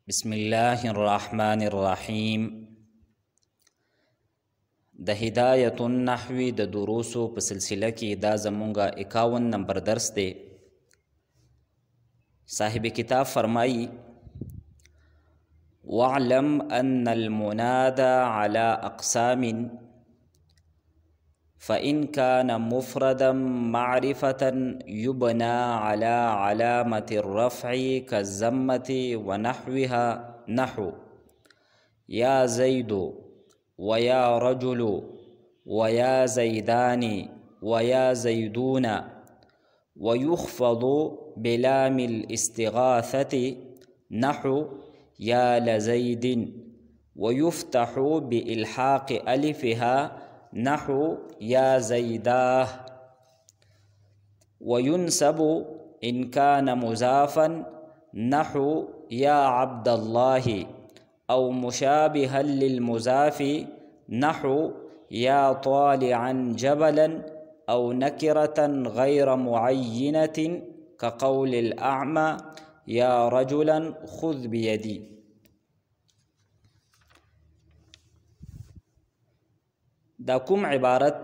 بسم الله الرحمن الرحیم. د هدایت النحوی د دروسو په سلسله کې دا زمونږه 51 نمبر درس دی. صاحب کتاب فرمایی واعلم ان المنادى على اقسام فإن كان مفردا معرفة يبنى على علامة الرفع كالزمة ونحوها نحو يا زيد ويا رجل ويا زيدان ويا زيدون، ويخفض بلام الاستغاثة نحو يا لزيد، ويفتح بإلحاق ألفها نحو يا زيداه، وينسب إن كان مضافا نحو يا عبد الله، أو مشابها للمضاف نحو يا طالعا جبلا، أو نكرة غير معينة كقول الأعمى يا رجلا خذ بيدي. دا کوم عبارت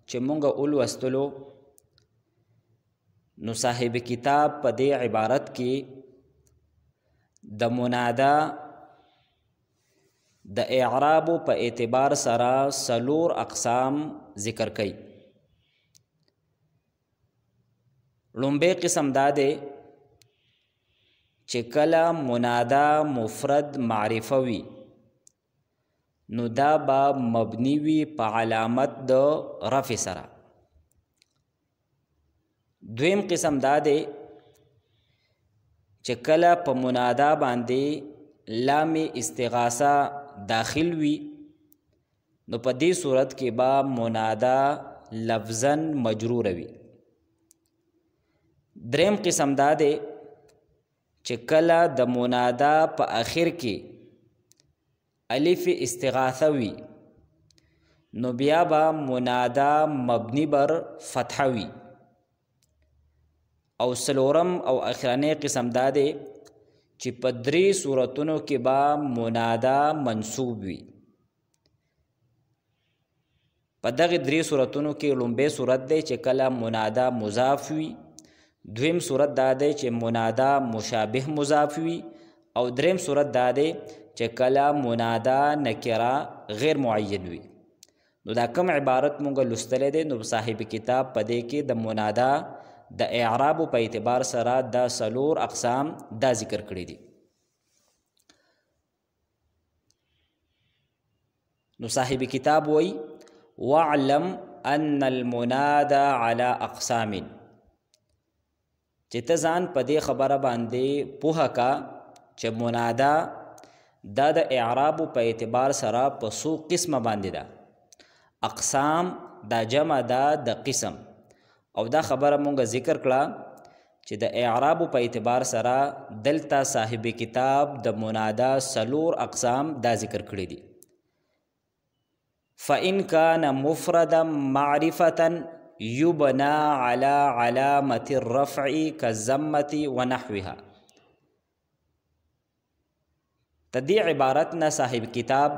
چې مونږه ولوستلو نو صاحب کتاب په دې عبارت کې د منادا د اعراب په اعتبار سره سلور اقسام ذکر کړي. لومبه قسم دا دی چې کله منادا مفرد معرفه وي نو دا با مبنی وی په علامت د رفع سره. دویم قسم دا دی چې کله په منادا باندې لام استغاثه داخل وي نو په دې صورت کې با منادا لفظا مجرور وي. دریم قسم دا دی چې کله د منادا په آخر کې الف استغاثه وی نو بیا با منادا مبنی بر فتح وی. او سلورم او اخرانه قسم دا دی چې په درې صورتونو کې با منادا منصوب وی. په دغه درې صورتونو کې لومبه صورت دی چې کله منادا مضاف وی، دویم صورت دا دی چې منادا مشابه مضاف وی، او دریم صورت دا دی چې کله منادا نکره غیر معین وي. نو دا کوم عبارت مونږ لوستلی دی نو صاحب کتاب په دې کې د منادا د اعراب په اعتبار سره دا سلور اقسام دا ذکر کړي دي. نو صاحب کتاب وی واعلم ان المنادا على اقسام، چې ته ځان په دې خبره باندې پوهه کا چې منادا دا د اعراب په اعتبار سره په څو قسمه باندې ده. اقسام دا جمع ده د قسم، او دا خبره مونږ ذکر کړه چې د اعراب په اعتبار سره دلته صاحب کتاب د منادا سلور اقسام دا ذکر کړي دي. فإن كان مفردا معرفة يبنى على علامة الرفع كالزمة ونحوها. تدی عبارت نه صاحب کتاب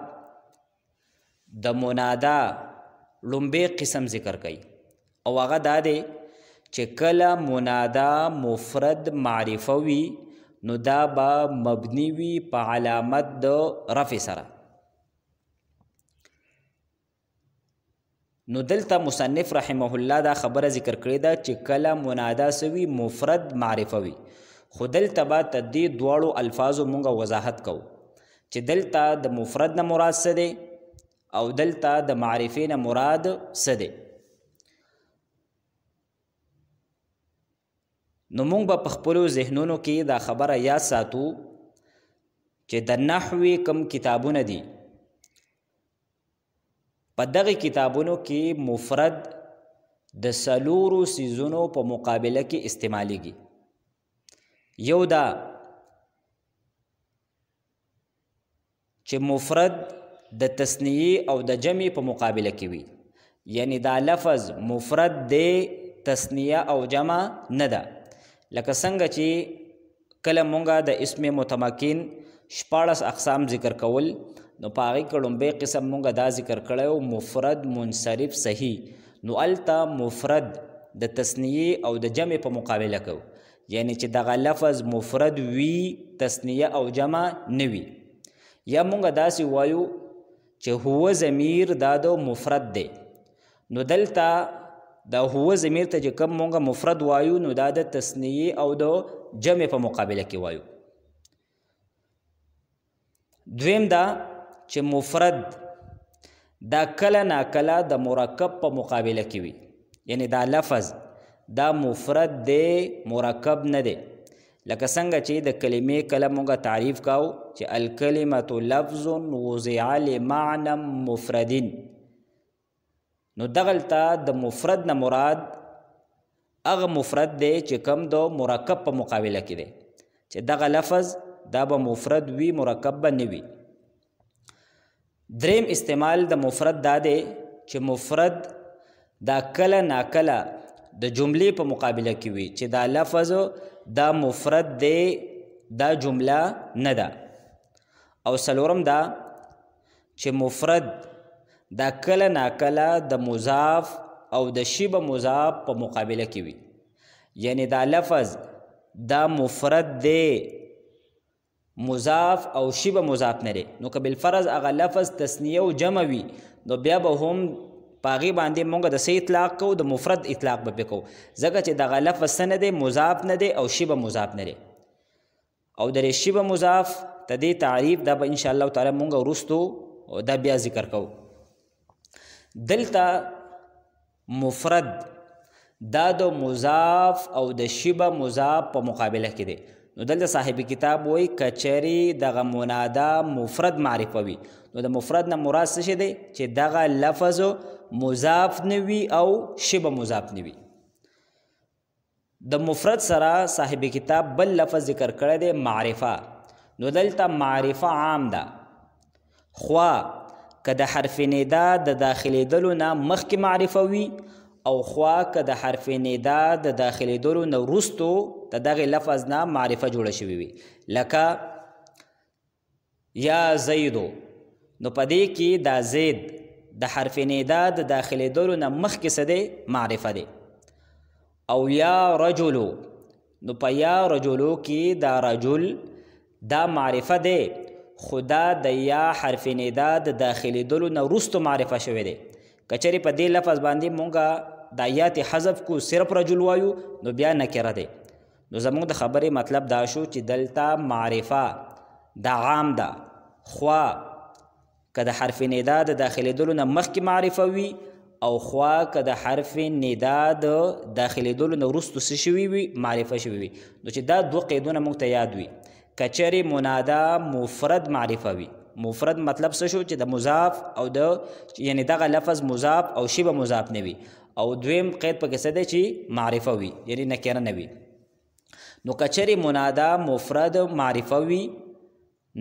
د منادا لومبه قسم ذکر کړي، او هغه دا دی چې کله منادا مفرد معرفه وي نو دا به مبنی وي په علامت د رفع سره. نو دلته مصنف رحمه الله دا خبره ذکر کړې ده چې کله منادا سوي مفرد معرفه وي، خو دلته به تدی دواړو الفاظو مونږ وضاحت کوو چې دلته د مفرد نه مراد څه دی او دلته د معرفې نه مراد څه دی. نو موږ به په خپلو ذهنونو کې دا خبره یاد ساتو چې د نحوې کم کتابونه دي، په دغه کتابونو کې مفرد د سلورو سیزونو په مقابله کې استعمالیږي. یو دا چې مفرد د تثنیه او د جمع په مقابله کې وي، یعنی دا لفظ مفرد دی تثنیه او جمع نه ده. لکه څنګه چې کله مونږه د اسم متمکن 14 اقسام ذکر کول نو په هغې کې لومبی قسم مونږ دا ذکر کړی مفرد منصرف صحیح نو هلته مفرد د تثنیې او د جمع په مقابله کو یعنی چې دغه لفظ مفرد وي تثنیه او جمع نه وي یا مونږ داسې وایو چې هو ضمیر دا د مفرد دی نو دلته دا هو ضمیر ته چې کوم مونږ مفرد وایو نو دا د تثنیې او د جمع په مقابله کې وایو دویم دا چې مفرد دا کله ناکله د مرکب په مقابله کې وي یعنی دا لفظ دا مفرد دی مرکب نه دی لکه څنګه چې د کلمې کله مونږ تعریف کاو چې الکلمة لفظ وضع لمعنى مفرد نو دغلته د مفرد نه مراد هغه مفرد دی چې کوم د مرکب په مقابله کې دی چې دغه لفظ دا به مفرد وي مرکب به نه وي دریم استعمال د مفرد دا دی چې مفرد دا کله ناکله د جملې په مقابله کې وي چې دا لفظ دا مفرد دی دا جمله نه ده او څلورم دا چې مفرد دا کله ناکله د مضاف او د شبه مضاف په مقابله کې وي یعنی دا لفظ دا مفرد دی مضاف او شبه مضاف نه دی نو که بالفرض هغه لفظ تثنیه او جمع وي نو بیا به هم په هغې باندې مونږ د څه اطلاق کوو د مفرد اطلاق به پرې کوو ځکه چې دغه لفظ څه نه دی مضاف نه دی او شبه مضاف نه دی او د شبه مضاف ته دې تعریف دا به انشاءالله تعالی مونږ وروستو دا بیا ذکر کوو دلته مفرد دا د مضاف او د شبه مضاف په مقابله کې دی نو دلته صاحب کتاب وایي کچری دغه منادا مفرد معرفوي نو د مفرد نه مراد څه شی دی چې دغه لفظ مضاف نه وي او شبه مضاف نه وي د مفرد سره صاحب کتاب بل لفظ ذکر کړی دی معرفه نو دلته معرفه عام ده خوا که د حرف ندا د داخلېدلو نه مخکې معرفه وي او خوا که د حرف ندا د داخلېدلو نه وروستو د دغې لفظ نه معرفه جوړه شوې وي لکه یا زیدو نو په دې کې دا زید د حرف ندا د داخلېدلو نه مخکې څه دی معرفه دی او یا رجلو نو په یا رجلو کې دا رجل دا معرفه دی خدا د یا حرف ندا د داخلېدلو نه وروستو معرفه شوی دی کچری په دې لفظ باندې مونږه د آیات حذف کو صرف رجل وایو نو بیا نکره دی نو زموږ د خبرې مطلب دا شو چې دلته معرفه دا عام ده خوا که د حرف ندا د داخلېدلو نه مخکې معرفه وي او خوا که د حرف ندا د داخلېدلو نه وروستو څه شوي وي معرفه شوي وي نو چې دا دوه قیدونه موږ ته یاد وي کچری منادا مفرد معرفه وي مفرد مطلب څه شو چې د مضاف او د یعنی دغه لفظ مضاف او شبه مضاف نه وي او دویم قید پکې څه دی چې معرفه وي یعنی نکره نه وي نو کچری منادا مفرد معرفه وي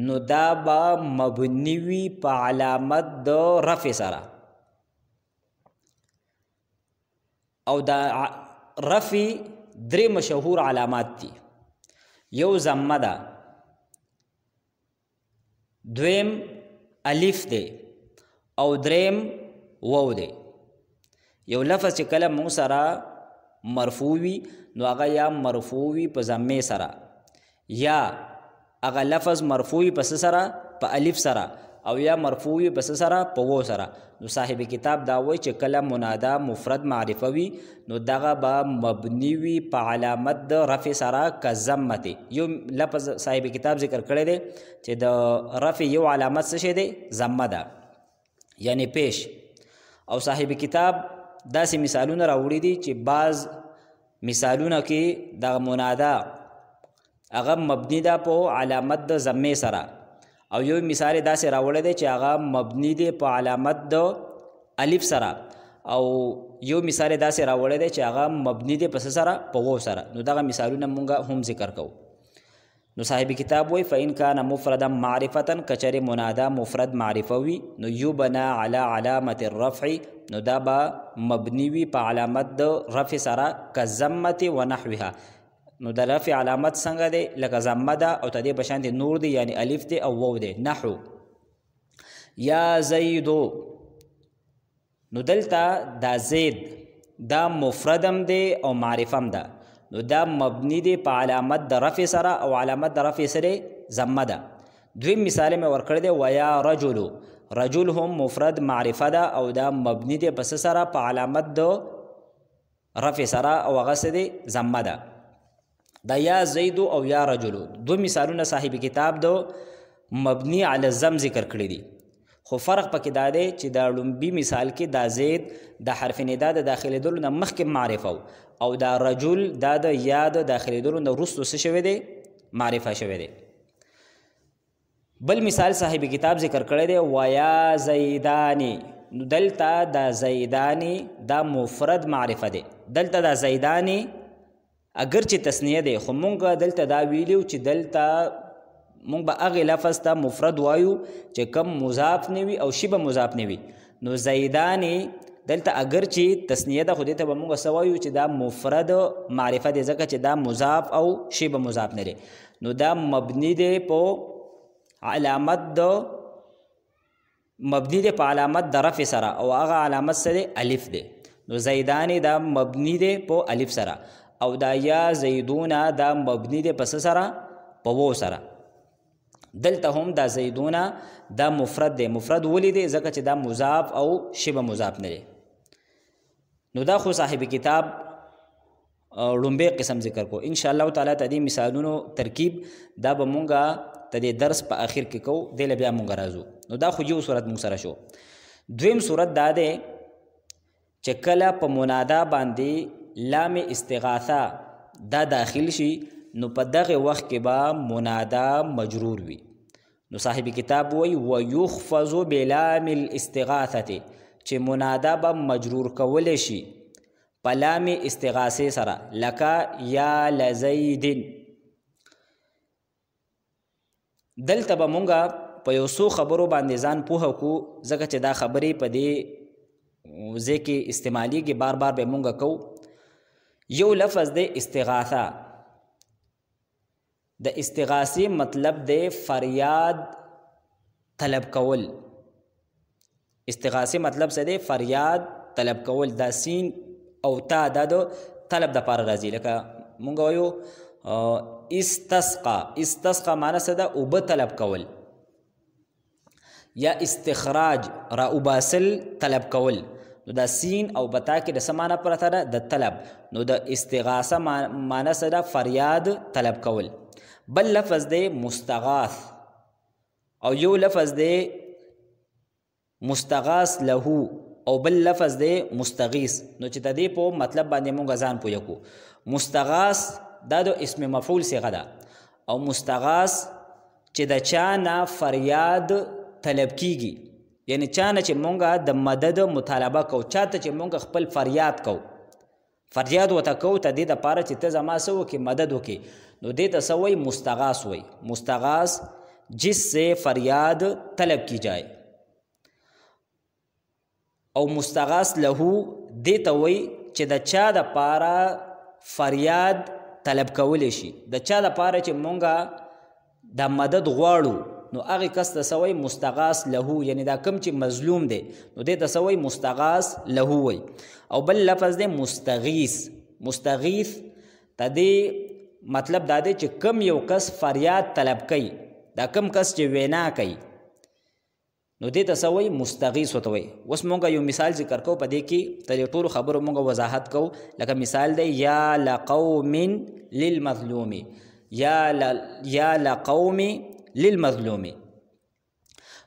نو دا به مبني وي په علامت د رفع سره او دا رفع درې مشهور علامات دي یو ضمه ده دویم الف دی او دریم واو دی یو لفظ چې کله مونږ سره مرفوع وي نو هغه یا مرفوع وي په ضمې سره یا هغه لفظ مرفوع وي په څه سره په الف سره او یا مرفوع وي په څه سره په واو سره نو صاحب کتاب دا وایي چې کله منادا مفرد معرفه وي نو دغه به مبني وي په علامت د رفع سره که ضمتې یو لفظ صاحب کتاب ذکر کړی دی چې د رفع یو علامت څه شی دی ضمه ده یعنی پیش او صاحب کتاب داسې مثالونه راوړي دي چې بعض مثالونه کې د منادا هغه مبني ده په علامت د ضمې سره او یو مثال داسې راوړی دی چې هغه مبني دی په علامت د الف سره او یو مثال داسې راوړی دی چې هغه مبني دی په څه سره په واو سره نو دغه مثالونه مونږ هم ذکر کوو نو صاحب کتاب وایي فإن کان مفردا معرفة کچرې منادا مفرد معرفه وي نو یبنا علی علامة الرفع نو دا به مبني وي په علامت د رفع سره که ضمة و نحوها نو د رفع علامت څنګه دی لکه ضمه ده او تدې په شان نور دی یعنی الف دی او واو دی نحو یا زیدو نو دلته دا زید دا مفردم دی او معرفم ده نو دا مبنی دی په علامت د رفع سره او علامت د رفع سره ضمه ده دویم مثال مې ورکړی دی ویا رجلو رجل هم مفرد معرفه ده او دا مبنی دی پس سره په علامت د رفع سره او هغه څه دی ضمه ده دا یا زیدو او یا رجلو دو مثالونه صاحب کتاب دو مبنی علی الضم ذکر کړی دي خو فرق پکې دا دی چې دا لومبي مثال کې دا زید د حرف ندا د داخلېدلو نه مخکې معرفه او دا رجل دا د یا د داخلېدلو نه وروسته څه شوی دی معرفه شوی دی بل مثال صاحب کتاب ذکر کړی دی ویا زیدانی نو دلته دا زیدانی دا مفرد معرفه دی دلته دا زیدانی اگر چې تسنیه دی خو مونږ دلته دا ویلیو چې دلته مونږ به هغې لفظ ته مفرد وایو چې کم مضاف نه وي او شبه مضاف نه وي نو زیدانې دلته اگر چې تسنیه ده خو دې ته به مونږ څه وایو چې دا مفرد معرفه دی ځکه چې دا مضاف او شبه مضاف نه دی نو دا مبني دی په علامت د مبني دی په علامت د رفع سره او هغه علامت څه دی الف دی نو زیدانې دا مبني دی په الف سره او دا یا زیدونه دا مبني دی پس سره په وو سره دلته هم دا زیدونه دا مفرد دی مفرد ولی دی ځکه چې دا مضاف او شبه مضاف نه دی نو دا خو صاحب کتاب لومبی قسم ذکر کو ان شاء الله تعالی ته دې مثالونو ترکیب دا به مونږه ته دې درس په آخر کې کو دې بیا مونږ راځو نو دا خو یو صورت مونږ سره شو دویم صورت دا دی چې کله په منادا باندې لام استغاثه دا داخل شي نو په دغه وخت کې به منادا مجرور وي نو صاحب کتاب وی ويخفض بلام الاستغاثه چې منادا به مجرور کول شي په لام استغاثه سره لکه یا لزید دلته به مونږه په یو څو خبرو باندې ځان پوهه کو ځکه چې دا خبرې په دې ځای کې استعمالیږي بار بار به مونږه کو یو لفظ دی استغاثه د استغاثې مطلب دی فریاد طلب کول استغاثې مطلب څه دی فریاد طلب کول دا سین او تا دا د طلب د پاره راځي لکه مونږ وایو استسقا معنی څه ده اوبه طلب کول یا استخراج را اوباسل طلب کول نو دا سین او بتا کې د سمانه پرته ده د طلب نو د استغاثه معنی څه ده فریاد طلب کول بل لفظ دی مستغاث او یو لفظ دی مستغاث له او بل لفظ دی مستغیث نو چې د دې په مطلب باندې مونږ ځان پوه کو مستغاث دا د اسم مفعول صيغه ده او مستغاث چې د چا نه فریاد طلب کیږي یعنی چا نه چې مونږه د مدد مطالبه کو چاته چې مونږ خپل فریاد کو فریاد وته کو ته دې د پاره چې ته زما سو کې مدد وکي نو دې ته سوې مستغاث وي مستغاث جس سے فریاد طلب کی جائے او مستغاث له دې ته وي چې د چا د پاره فریاد طلب کول شي د چا د پاره چې مونږه د مدد غواړو نو هغه کس ته سوی مستغاث له یعنی دا کم چې مظلوم دی نو دې ته سوی مستغاث له وي او بل لفظ دی مستغیث مستغیث ته دې مطلب دا دی چې کم یو کس فریاد طلب کوي دا کم کس چې وینا کوي نو دې ته سوی مستغیث وته وي اوس مونږ یو مثال ذکر کو په دې کې ته ټول خبرو مونږ وضاحت کو لکه مثال دی یا لقوم للمظلوم یا لقوم للمظلوم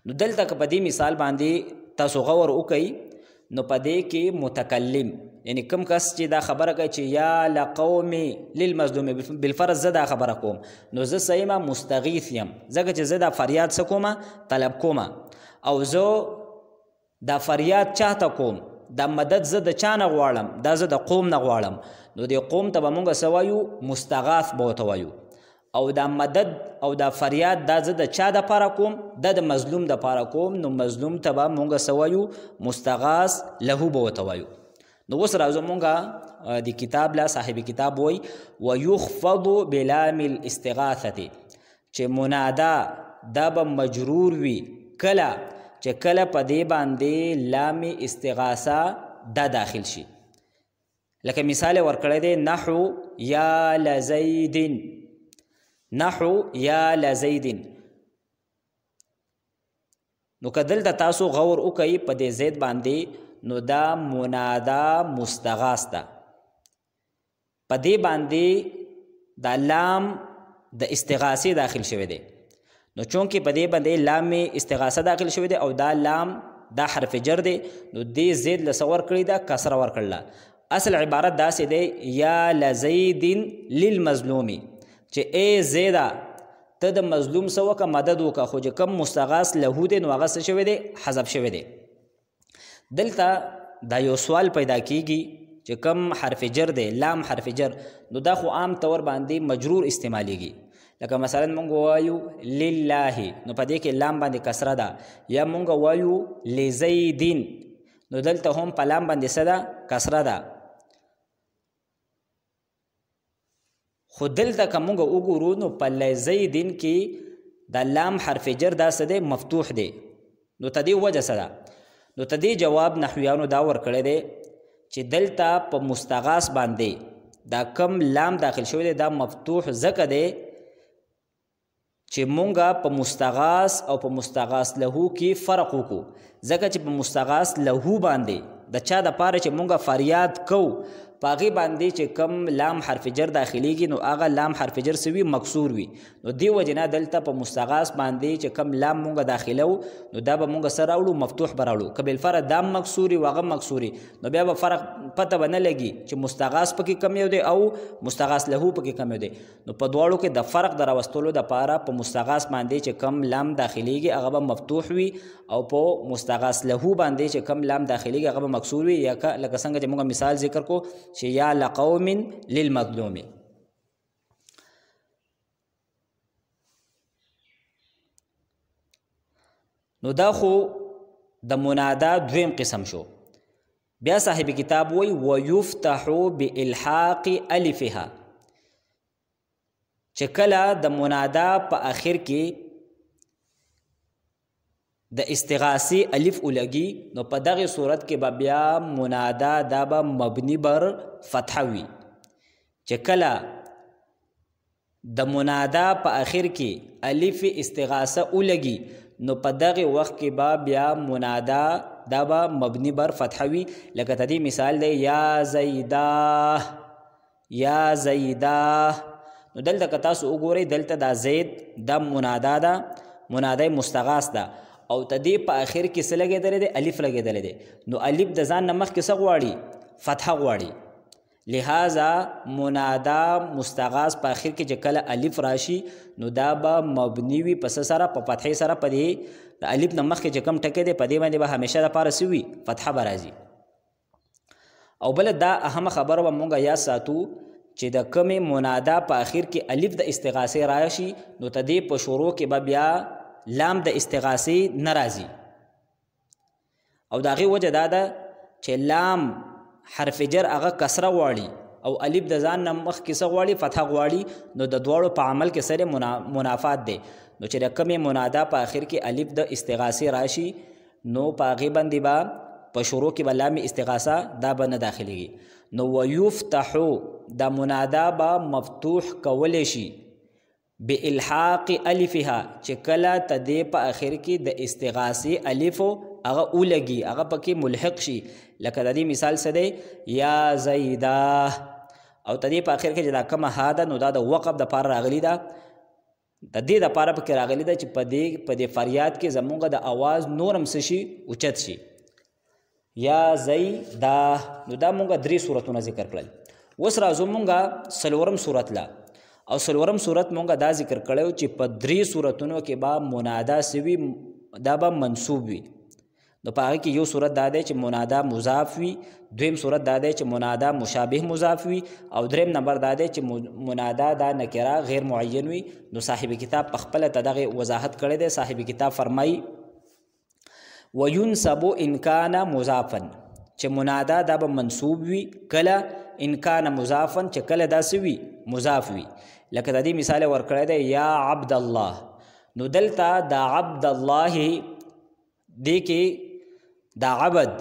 نو دلته په دې مثال باندې تاسو غور وکئ نو په دې کې متکلم یعنی کم کس چې دا خبره کوي چې یا لقوم للمظلوم بالفرض زه دا خبره کوم نو زه سیمه مستغیث یم ځکه چې زه دا فریاد څه کومه طلب کومه او زه دا فریاد چاته کوم دا مدد زه د چا نه غواړم دا زه د قوم نه غواړم نو د قوم ته به مونږ څه وایو مستغاث به ورته وایو او دا مدد او دا فریاد دا زه د چا دپاره کوم دا د مظلوم دپاره کوم نو مظلوم ته به مونږ څه وایو مستغاث له به ورته وایو نو اوس راځو مونږه د کتاب لا صاحب کتاب وای ويخفض بلام الاستغاثه چې منادا دا به مجرور وي کله چې کله په دې باندې لام استغاثه دا داخل شي. لکه مثال ورکړی دی نحو یا لزید، نحو یا لزید. نو که دلته تاسو غور وکئ په دې زید باندې نو دا منادا مستغاث ده، په دې باندې دا لام د استغاثې داخل شوی دی. نو چونکې په دې باندې لام استغاثه داخل شوی دی او دا لام دا حرف جر دی نو دې زید له څه ورکړې ده؟ کسره ورکړله. اصل عبارت داسې دی یا لزید للمظلوم چې ای زیده ته د مظلوم څه وکړه مدد وکړه، خو چې کوم مستغاث له دی نو هغه څه شوی دی؟ حذف شوی دی. دلته دا یو سوال پیدا کیږي چې کوم حرف جر دی لام حرف جر نو دا خو عام طور باندې مجرور استعمالیږي. لکه مثلا مونږ وایو لله نو په دې کې لام باندې کسره ده، یا مونږ وایو لزیدین نو دلته هم په لام باندې څه ده؟ کسره ده. خو دلته که مونږ وګورو نو په لزیدین کې دا لام حرف جر دا څه دی؟ مفتوح دی. نو ته دې وجه څه ده؟ نو ته دې جواب نحویانو دا ورکړی دی چې دلته په مستغاث باندې دا کم لام داخل شوی دی دا مفتوح ځکه دی چې مونږه په مستغاث او په مستغاث له کې فرق وکړو. ځکه چې په مستغاث له باندې د چا دپاره چې مونږه فریاد کوو په هغې باندې چې کم لام حرف جر داخلیږي نو هغه لام حرف جر څه وي؟ مکسور وي. نو دې وجې نه دلته په مستغاث باندې چې کم لام مونږه داخلو نو دا به مونږه څه راوړو؟ مفتوح به راوړو. که بالفرض دا مکسوري و هغه مکسوري نو بیا به فرق پته به نه لګي چې مستغاث پکې کم یو دی او مستغاث له پکې کم یو دی. نو په دواړو کې د فرق د راوستلو دپاره په مستغاث باندې چې کم لام داخلیږي هغه به مفتوح وي او په مستغاث له باندې چې کم لام داخلیږي هغه به مکسور وي. یا لکه څنګه چې مونږ مثال ذکر کو چې یا لقوم للمظلوم. نو دا خو د منادا دویم قسم شو. بیا صاحب کتاب وی ويفتح بالحاق الفها چې کله د منادا په آخر کې د استغاثی الف ولګي نو په دغه صورت کې به بیا منادا دا به مبني بر فتح وي. چې کله د منادا په آخر کې الف استغاثه ولګي نو په دغه وخت کې به بیا منادا دا به مبني بر فتح وي. لکه تدې مثال دی یا زیدا یا زیدا. نو دلته که تاسو وګورئ دلته دا زید دا منادا ده، منادای مستغاث ده او تدې په آخر کې څه لګېدلی دی؟ الف لګېدلی دی. نو الف د ځان نه مخکې څه غواړي؟ فتحه غواړي. لہذا منادا مستغاث په آخر کې چې کله الف راشي نو دا به مبني وي په څه سره؟ په فتحې سره. په دې د الف نه مخکې چې کوم ټکی دی په دې باندې به همیشه دپاره څه وي؟ فتحه به راځي. او بله دا اهمه خبره به مونږ یاد ساتو چې د کمې منادا په آخر کې الف د استغاثې راشي نو ته دې په شروع کې به بیا لام د استغاثې نه راځي. او د هغې وجه دا ده چې لام حرف جر هغه کسره غواړي او الف د ځان نه مخکې څه غواړي؟ فتحه غواړي. نو د دواړو په عمل کې سره منافات دی. نو چې د کمې منادا په آخر کې الف د استغاثې راشي نو په هغې باندې به په شروع کې به لام استغاثه دا به نه داخلیږي. نو ویفتحو دا منادا به مفتوح کولی شي بالحاق الفها چې کله تدې په آخر کې د استغاثې الفو هغه ولګي هغه پکې ملحق شي. لکه د دې مثال څه دی؟ یا زیدا. او تدې په آخر کې چې دا کومه ها ده نو دا د وقف دپاره راغلي ده، د دې دپاره پکې راغلي ده چې په دې فریاد کې زمونږ د اواز نورم څه شي؟ اوچت شي. یا زیدا. نو دا مونږ درې صورتونه ذکر کړل. اوس راځو مونږ څلورم صورت لا. او څلورم صورت مونږ دا ذکر کړی چې په درې صورتونو کې به منادا سوي دا به منصوب وي. نو په هغې کې یو صورت دا دی چې منادا مضاف وي، دویم صورت دا دی چې منادا مشابه مضاف وي، او دریم نمبر دا دی چې منادا دا نکره غیر معین وي. نو صاحب کتاب په خپله ته دغه وضاحت کړی دی. صاحب کتاب فرمایي وینصب ان کان مضافا چې منادا دا به منصوب وي، کله ان کان مضافا چې کله داسې وي مضاف وي. لکه د دې مثال ورکړی دی یا عبد الله، نو دلته دا عبد الله دې کې دا عبد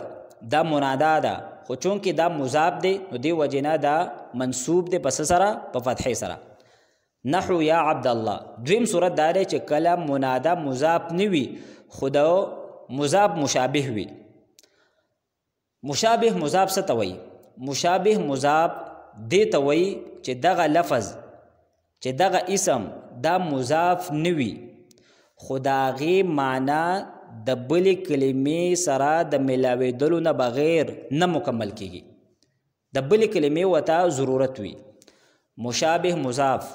دا منادا ده، خو چونکې دا مضاف دی نو دې وجې نه دا منصوب دی په څه سره؟ په فتحې سره. نحو یا عبد الله. دویم صورت دا دی چې کله منادا مضاف نه وي خو د مضاف مشابه وي. مشابه مضاف څه ته وایي؟ مشابه مضاف دې ته وایي چې دغه لفظ چې دغه اسم دا مضاف نه وي خو د هغې معنا د بلې کلمې سره د ملاوېدلو نه بغیر نه مکمل کیږي، د بلې کلمې ورته ضرورت وي. مشابه مضاف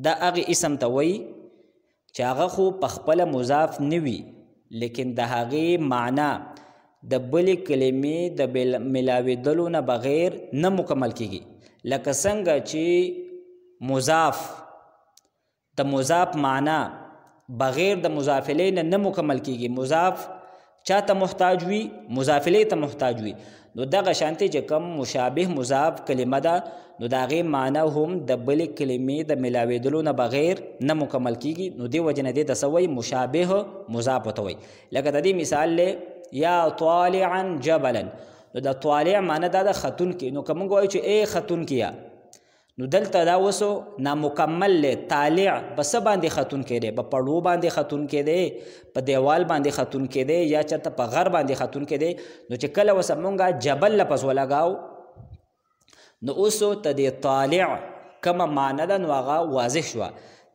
دا هغې اسم ته وایي چې هغه خو په خپله مضاف نه وي لیکن د هغې معنا د بلې کلمې د ملاوېدلو نه بغیر نه مکمل کیږي. لکه څنګه چې مضاف د مضاف معنا بغیر د مضاف الیه نه مکمل کیږي. مضاف چا ته محتاج وي؟ مضاف الیه ته محتاج وي. نو دغه شانتې چې کوم مشابه مضاف کلمه ده نو د هغې معنا هم د بلې کلمې د ملاوېدلو نه بغیر نه مکمل کیږي. نو دې وجې نه دې ته څه وایي؟ مشابه مضاف ورته وایي. لکه د دې مثال دی یا طالعا جبلا، نو د طالع معنا دا د ختونکي. نو که موږ وایو چې ای ختونکیه، نو دلته دا اوسو نامکمل دی. طالع په څه باندې ختونکی دی؟ په پړو باندې ختونکی دی، په دیوال باندې ختونکی دی، یا چېرته په غر باندې ختونکی دی. نو چې کله اوس مونږ جبل لفظ ولګاو نو اوسو ته د طالع کومه معنا ده نو هغه واضح شوه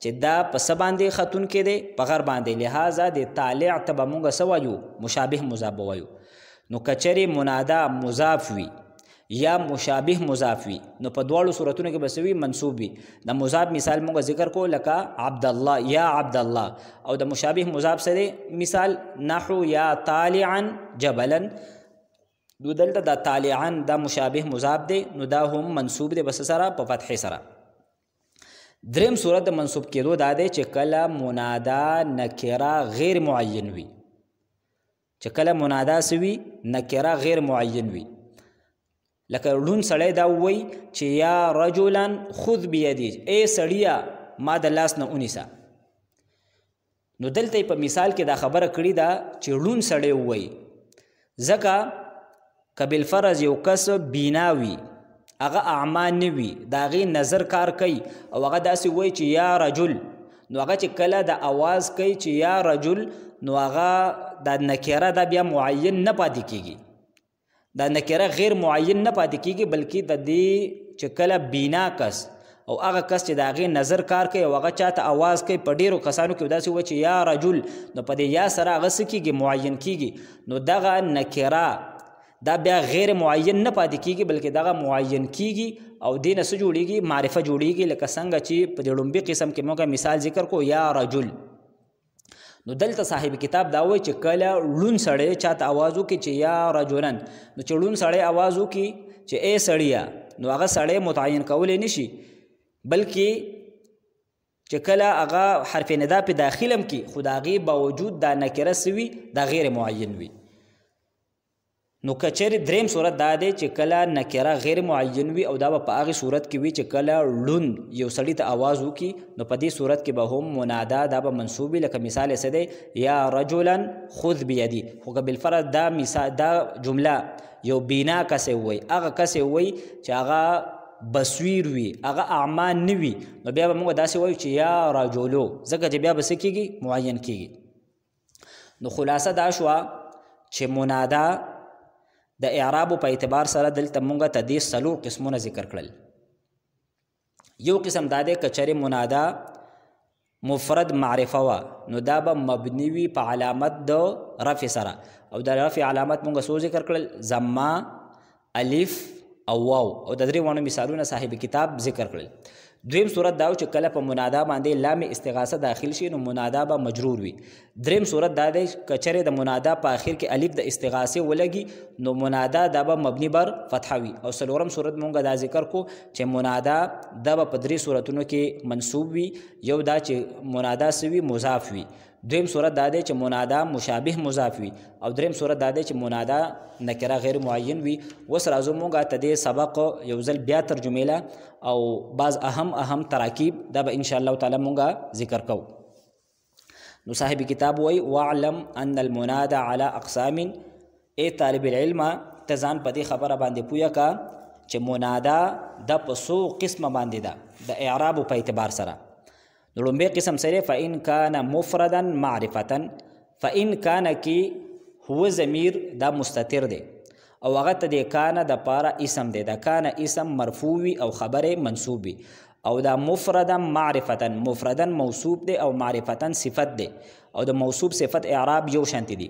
چې دا په څه باندې ختونکی دی؟ په غر باندې. لہذا د طالع ته به مونږ څه وایو؟ مشابه مضاف به وایو. نو که چېرې منادا مضاف وي یا مشابه مضاف وي نو په دواړو صورتونو کې به څه وي؟ منصوب وي. د مضاف مثال موږ ذکر کو لکه عبد الله یا عبد الله، او د مشابه مضاف سره مثال نحو یا طالعا جبلا. نو دلته د طالعا دا مشابه مضاف دی نو دا هم منصوب دی بس سره په فتحې سره. دریم صورت د منصوب کېدو دا دی چې کله منادا نکره غیر معین وي. چې کله منادا څه وي؟ نکره غیر معین وي. لکه لون سړی دا ووایي چې یا رجلا خذ بیدی، ای سړیه ما د لاس نه ونیسه. نو دلته په مثال کې دا خبره کړې ده چې لون سړی ووایي، ځکه که بالفرض یو کس بینا وي، هغه اعما نه وي، د هغې نظر کار کوي او هغه داسې وایي چې یا رجل، نو هغه چې کله د اواز کوي چې یا رجل نو هغه د نکره دا بیا معین نه پاتې کیږي. دا نکره غیر معین نه پاتې کیږي بلکې د دې چې کله بینا کس او هغه کس چې د هغې نظر کار کوي او هغه چاته اواز کوي، په ډېرو کسانو کې داسې وایي چې یا رجل، نو په دې یا سره هغه څه کیږي؟ معین کیږي. نو دغه نکره دا بیا غیر معین نه پاتې کیږي بلکې دغه معین کیږي او دې نه څه جوړیږي؟ معرفه جوړیږي. لکه څنګه چې په دې لومبي قسم کې موږ مثال ذکر کو یا رجل. نو دلته صاحب کتاب دا وایي چې کله ړوند سړی چاته آواز وکړي چې یا رجلن، نو چې ړوند سړی آواز وکړي چې ای سړیه، نو هغه سړی متعین کولی نشي بلکې چې کله هغه حرف ندا په داخلم کې خو د هغې باوجود دا نکره څه وي؟ دا غیر معین وي. نو که چېرې دریم صورت دا دی چې کله نکره غیر معین وي او دا به په هغې صورت کې وي چې کله ړوند یو سړي ته آواز وکړي، نو په دې صورت کې به هم منادا دا به منصوب وي. لکه مثال یې څه دی؟ یا رجلا خذ بیدي. خو که بالفرض دا مثال دا جمله یو بینا کس یې ووایي، هغه کس یې ووایي چې هغه بصویر وي، هغه اعما نه وي، نو بیا به موږ داسې وایو چې یا رجلو، ځکه چې بیا به څه کېږي؟ معین کېږي. نو خلاصه دا شوه چې منادا د اعرابو په اعتبار سره دلته مونږ ته دې څلور قسمونه ذکر کړل. یو قسم دا دی که چېرې منادا مفرد معرفه وه نو دا به مبني وي په علامت د رفع سره، او د رفع علامت مونږ څو ذکر کړل؟ ضمه، الف او واو، او د درې وانو مثالونه صاحب کتاب ذکر کړل. دویم صورت دا چې کله په منادا باندې لام استغاثه داخل شي نو منادا به مجرور وي. دریم صورت دا دی که چېرې د منادا په آخر کې الف د استغاثې ولګي نو منادا دا به مبني بر فتحه وي. او څلورم صورت مونږ دا ذکر کو چې منادا دا به په درې صورتونو کې منصوب وي. یو دا چې منادا څه وي؟ مضاف وي. دویم صورت دا دی چې منادا مشابه مضاف وي او دریم صورت دا دی چې منادا نکره غیر معین وي. اوس راځو مونږ ته دې سبق یو ځل بیا ترجمې له او بعض اهم تراکیب دا به انشاءالله تعالی مونږ ذکر کوو. نو صاحب کتاب وایي واعلم ان المنادا على اقسام. ای طالب العلم ته ځان په دې خبره باندې پوهه کا چې منادا د په څو قسمه باندې ده د اعراب په اعتبار سره. نو لومبی قسم سره فإن كان مفردا معرفتا. فإن كان کی هو ضمیر دا مستتر دی او هغه ته د کان د پاره اسم دی. د کان اسم مرفوع وي او خبره منصوب وي او دا مفردا معرفتا مفردا موصوب دی او معرفتا صفت دی او د موصوب صفت اعراب یو شانت دی.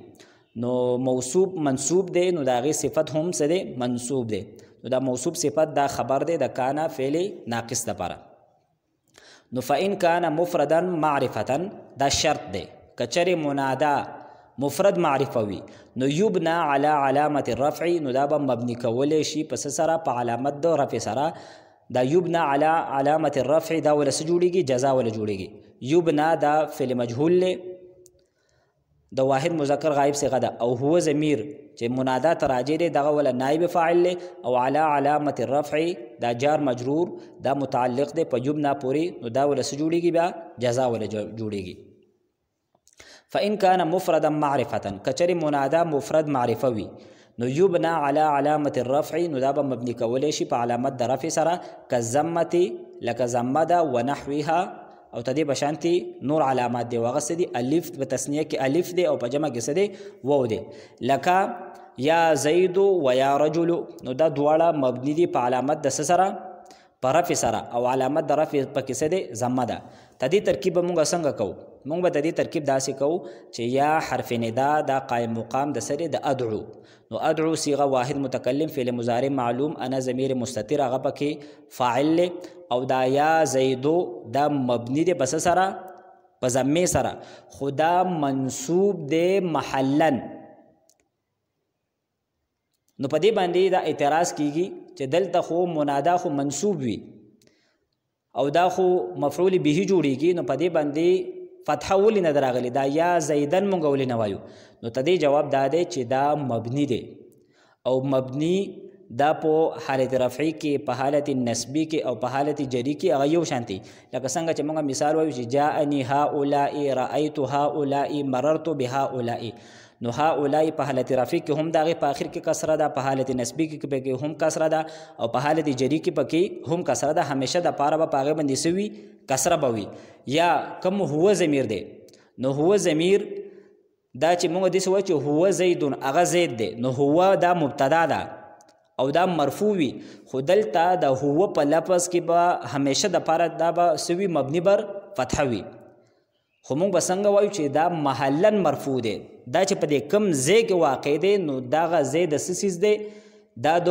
نو موصوب منصوب دی نو دا غي صفت هم څه دی منصوب دی. نو دا موصوب صفت دا خبر دی د کان فعل ناقص د پاره. نو فإن كان مفردا معرفتا دا شرط دی. کچره منادا مفرد معرفه وي نو یبنا علی علامت الرفع. نو دا به مبني کولې شي پس سره په علامت د رفع سره. دا یبنا علی علامت الرفع دا ول څه جوړیږي جزا ول جوړیږي. یبنا دا فعل مجهول له د واحد مذکر غایب صيغه ده او هو ضمیر چې منادا تراجع دی دغه ول نائب فاعل له او علی علامت الرفع دا جار مجرور دا متعلق دی په یبنا پوری. نو دا ول څه جوړیږي بیا جزا ول جوړیږي. فإن كان مفردا معرفة کچری منادا مفرد معرفه وي نو یبنا علی علامت الرفع. نو دا به مبني کولې شي په علامت د رفع سره کزمتی لک زمدا ونحوها او تدې بشانتی نور علامات دی. وغه څه دي الف په تسنیه کې الف دی او په جمع کې څه دی واو دی. لک یا زید و یا رجل. نو دا دواړه مبني دي په علامت د سره په رفع سره او علامت د رفع په کې څه دی زمدا. تدې ترکیب موږ څنګه کوو؟ موږ به د دې ترکیب داسې کوو چې یا حرف ندا دا قائم مقام د سره د ادعو. نو ادعو صيغه واحد متکلم فعل مضارع معلوم انا ضمیر مستتر هغه پکې فاعل او دا یا زیدو دا مبني دی بس سره په ضمه سره خدا منصوب دی محلن. نو په دې باندې دا اعتراض کیږي چې دلته خو منادا خو منصوب وي او دا خو مفعول به جوړیږي. نو په دې باندې فتحه ولې نه دراغلی دا یا زیدن مونږ ولې نه وایو؟ نو تدې جواب دا دی چې دا مبني دی او مبني دا په حالت رفعی کې په حالت نسبی کې او په حالت جری کې هغه یو شانتي. لکه څنګه چې مونږ مثال وایو چې جاءنی هؤلاء رأیت هؤلاء مررت بهؤلاء. نو هؤلاء په حالت رفعی کې هم دغه په اخر کې کسره ده، په حالت نسبی کې هم کسره ده او په حالت جری کې پکې هم کسره ده. همیشه د پاره به پاغه باندې سوي کسره بوي. یا کوم هو ضمیر دی نو هو ضمیر دا چې موږ د سوچ هو زیدون هغه زید دی نو هو دا مبتدا ده او دا مرفوع وي. خو دلته د هو په لفظ کې به همیشه د پاره دا به سوي مبني بر فتح وي. خو موږ به څنګه وایو چې دا محلن مرفوع دی. دا چې په دې کم ځای کې واقع دی نو دغه ځای د څه څیز دی دا د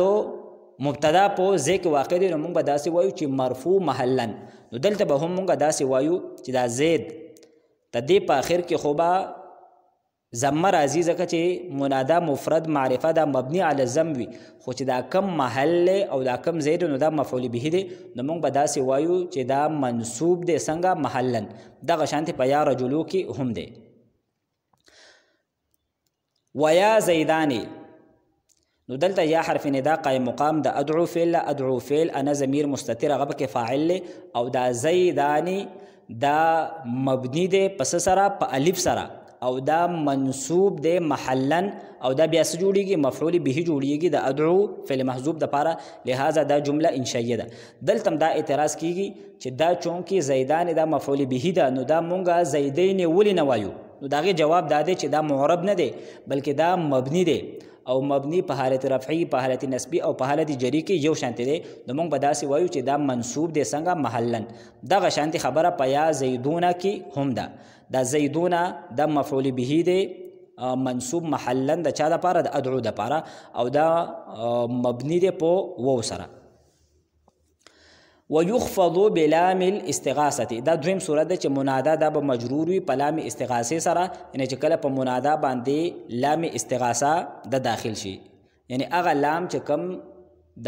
مبتدا په ځای کې واقع دی. نو موږ به داسې وایو چې مرفوع محلن. نو دلته به هم موږ داسې وایو چې دا زید د دې په آخر کې خو به ضمه راځي ځکه چې منادا مفرد معرفه دا مبني علی الضم وي. خو چې دا کم محل او دا کم زید نو دا مفعول به دی. نو موږ به داسې وایو چې دا منصوب دی څنګه محلن. دغه شانتې په یا رجلو کې هم دی. ویا زیدانی نو دلته یا حرف ندا قائم مقام د ادعو فعل ادعو فعل انا ضمیر مستتر هغه کې فاعل او دا زیدانی دا مبني دی پس سره په الف سره او دا منصوب دی محلن او دا بیا څه جوړیږي مفعول به جوړیږي د ادعو فعل محذوب د پاره. لہذا دا جمله انشائیه ده. دلته دا اعتراض کیږي چې دا چونکه زیدان دا مفعول به ده نو دا مونږه زیدین ولې نه وایو؟ نو داغه جواب دا دی چې دا معرب نه دی بلکې دا مبني دی او مبني په حالت رفعی په حالت نسبی او په حالت جری کې یو شانت دی. نو موږ به داسې وایو چې دا منصوب دی څنګه محلن. دغه شانت خبره په یا زیدونه کې هم ده. دا زیدونه د مفعول به دی منصوب محلن د چا د پاره د ادعو د پاره او دا مبني دی په وو سره. ويخفض بلام الاستغاثه دا دویم صورت ده چې منادا دا به مجرور وي په لام استغاثه سره. یعنی چې کله په منادا باندې لام استغاثه د داخل شي یعنی هغه لام چې کم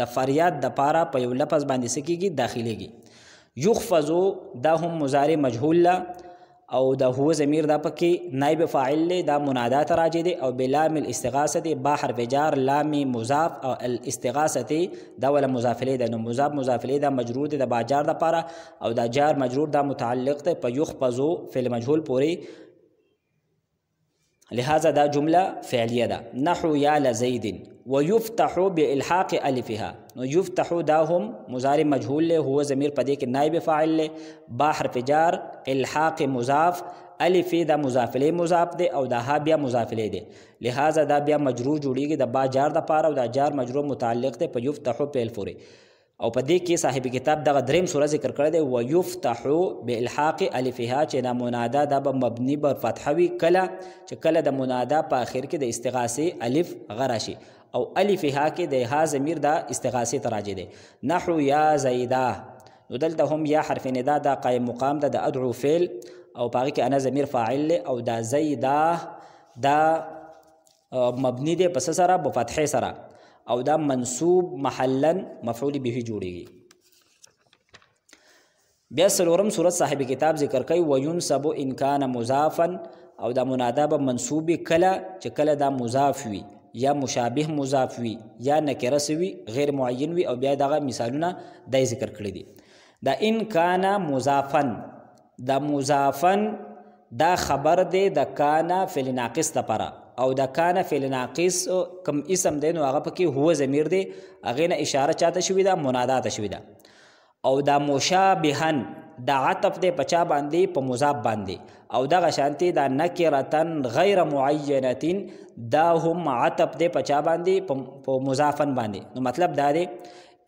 د فریاد د پاره په یو لفظ باندې سکیږي داخليږي. یخفض دا هم مضارع مجهول لا او دا هو ضمیر دا پکې نائب فاعل دی، دا منادا ته راجع دی. او بلام الاستغاثه با حرف جار لام مضاف او الاستغاثه دا ولا مضاف الیه ده. نو مضاف الیه دا مجرور دی د با جار د پاره، او دا جار مجرور دا متعلق دی په یخفظو فعل مجهول پورې، لہذا دا جمله فعلیه ده. نحو یا لزید ويفتح بالحاق الفها. نو یفتح دا هم مضارع مجهول له، هو ضمیر پدې کې نائب فاعل له، با حرف جار، الحاق مضاف، الف دا مضاف الیه مضاف دی، او دا ها بیا مضاف الیه دی، لہذا دا بیا مجرور جوړیږي د با جار د پاره، او دا جار مجرور متعلق دی په یفتح په الفوري. او په دې کې صاحب کتاب دغه دریم سوره ذکر کړی دی، ويفتح بالحاق الفها، چې دا منادا دا به مبني بر فتحه وي کله چې کله د منادا په اخر کې د استغاثه الف غره شي، او الفها کې د ها ضمیر دا استغاثه ته راجع دی. نحو یا زیدا، نو دلته هم یا حرف ندا دا قائم مقام ده د ادعو فعل، او باقي کې انا ضمیر فاعل له، او دا زیدا دا مبني دی پس سره په فتحه سره، او دا منصوب محلا مفعول به جوړیږي. بیا څلورم صورت صاحب کتاب ذکر کوي وینصب ان کان مضافا، او دا منادا به منصوب کله چې کله دا مضاف وي یا مشابه مضاف وي یا نکره سوي غیر معین وي، او بیا دغه مثالونه دای ذکر کړی دي. دا ان کان مضافا، دا مضافن دا خبر دی د کان فعل ناقص لپاره، او دا کان فعل ناقص کم اسم دی نو هغه پکې هو ضمیر دی، هغې نه اشاره چاته شوې ده؟ منادا ته شوې ده. او دا مشابهن دا عطف دی په چا باندې؟ په مضاف باندې. او دغه شانتي دا نکرتن غیر معینتن دا هم عطف دی په چا باندې؟ په مضافن باندې. نو مطلب دا دی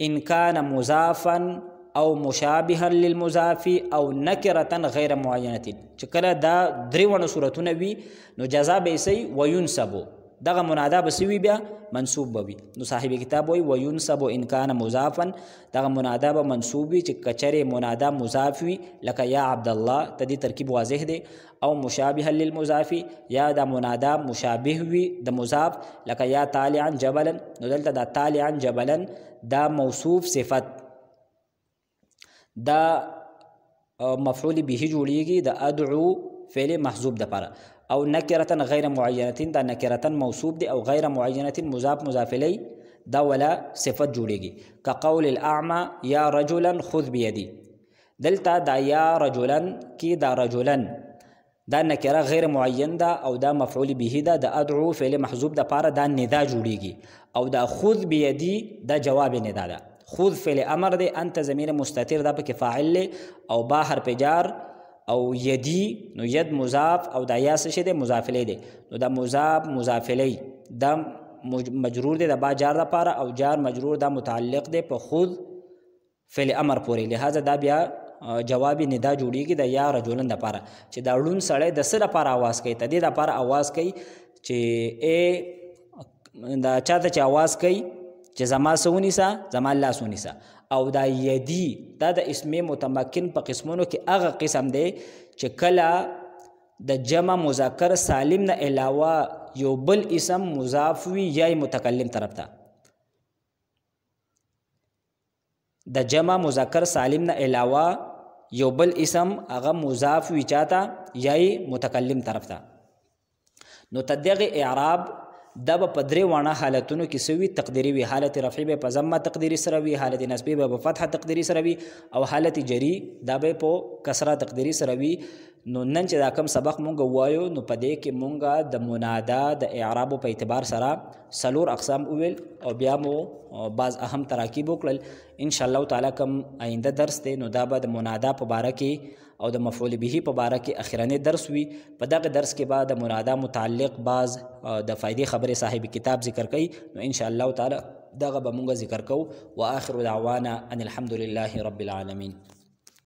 ان کان مضافن او مشابها للمضاف او نکرتن غیر معینتن، چې کله دا دریونه صورتونه وي نو جزا به یې وینصب، دغه منادا به وي بیا منصوب به وي. نو صاحب کتاب وایي وینصب ان کان مضافا، دغه منادا به منصوب وي چې کچرې منادا مضاف وي، لکه یا عبدالله، ته دې ترکیب واضح دی. او مشابها للمضاف، یا دا منادا مشابه وي د مضاف، لکه یا طالعا جبلا. نو دلته دا طالعا جبلا دا موصوف صفت دا مفعول به جوړیږي د ادعو فعل محذوب د پاره. او نکرتن غیر معینتن دا نکرتن موصوب دی، او غیر معینتن مضاف مضاف الیه دا ولا صفت جوړیږي. كقول الاعمى یا رجلا خذ بيدي، دلته دا یا رجلا کی دا رجلا دا نکره غیر معین دا، او دا مفعول به دا د ادعو فعل محذوب د پاره دا ندا جوړیږي. او دا خذ بيدي دا جواب ندا ده. خذ فعل امر دی، انت ضمیر مستتر دا پکې فاعل له، او با حرف جار، او یدی نو ید مضاف، او دا یا څه شی دی؟ مضاف الیه دی. نو دا مضاف مضاف الیه دا مجرور دی د با جار لپاره، او جار مجرور دا متعلق دی په خذ فعل امر پورې، لہذا دا بیا جواب ندا جوړیږي د یا رجلن لپاره، چې دا ړوند سړی د څه لپاره اواز کوي؟ ته دې لپاره اواز کوي چې دا چاته چې اواز کوي چې زما څه ونیسه؟ زما لاس ونیسه. او دا یدی دا د اسم متمکن په قسمونو کې هغه قسم دی چې کله د جمع مذکر سالم نه علاوه یو بل اسم مضاف وي یا متکلم طرف ته. د جمع مذکر سالم نه علاوه یو بل اسم هغه مضاف وي چاته؟ یا متکلم طرف ته. نو تدغه اعراب دا په درې وانه حالتونو کې سوي تقديري وي، حالت رفعي به په ضمه تقديري سره وي، حالت نصبي به په فتحه تقديري سره وي، او حالت جري دا به په کسره تقديري سره وي. نو نن چې دا کوم سبق مونږ وایو نو په دې کې مونږه د منادا د اعراب په اعتبار سره څلور اقسام وویل، او بیا مو بعض اهم تراکیب وکړل. ان شاء الله تعالی کوم آینده درس دی نو دا به د منادا په باره کې او د مفعول به په باره کې اخرنی درس وي. په دغه درس کې بعد د منادا متعلق بعض د فائدې خبرې صاحب کتاب ذکر کوي، نو ان شاء الله تعالی دغه به مونږ ذکر کوو. واخر دعوانا ان الحمد لله رب العالمین.